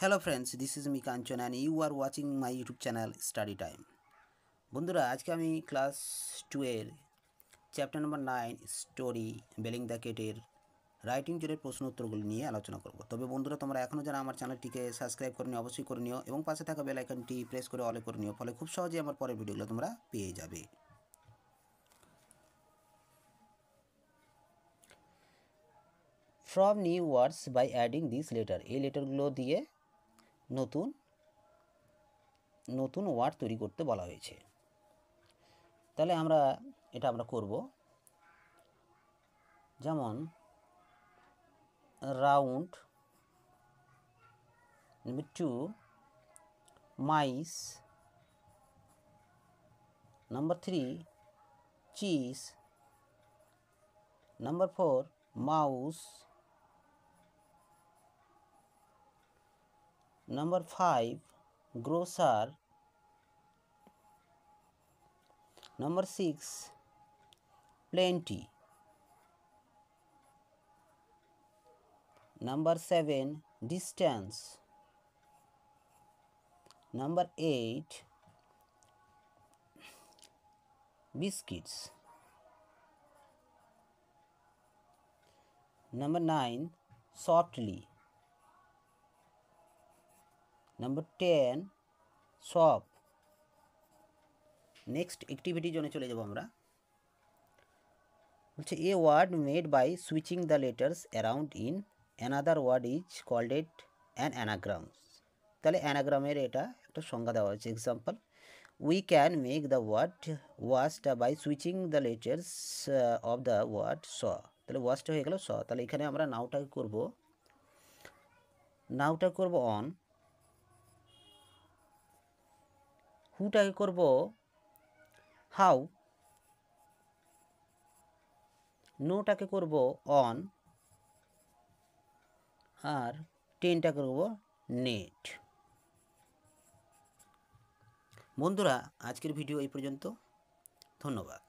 Hello friends, this is me Kanchan and you are watching my YouTube channel Study Time. বন্ধুরা আজকে আমি class 2 chapter number 9 story belling the কেটের writing জোনের প্রশ্ন উত্তরগুলি নিয়ে আলোচনা করব। তবে বন্ধুরা তোমরা এখনও যারা আমার চ্যানেলটিকে সাবস্ক্রাইব করে নিও অবশ্যই করে নিও এবং পাশে থাকা বেল আইকনটি প্রেস করে অলে করে নিও, ফলে খুব সহজেই আমার পরের ভিডিওগুলো তোমরা পেয়ে যাবে। From new words by adding this letter, এই লেটারগুলো দিয়ে নতুন নতুন ওয়ার্ড তৈরি করতে বলা হয়েছে। তাহলে আমরা করব। যেমন round, number 2 mice, number 3 cheese, number 4 mouse, number 5 grocer, number 6 plenty, number 7 distance, number 8 biscuits, number 9 softly, number 10 shop. Next activity জোনে চলে যাব আমরা। বলছে a word made by switching the letters around in another word is called it an anagram. তাহলে অ্যানাগ্রামের এটা একটা সংজ্ঞা দেওয়া হয়েছে। Example, we can make the word ওয়াশটা by switching the letters of the word saw. তাহলে ওয়াশটা হয়ে গেল স। তাহলে এখানে আমরা নাউটাকে করব অন, হুটাকে করব হাউ, নোটাকে করব অন, আর টেনটা করব নেট। বন্ধুরা আজকের ভিডিও এই পর্যন্ত। ধন্যবাদ।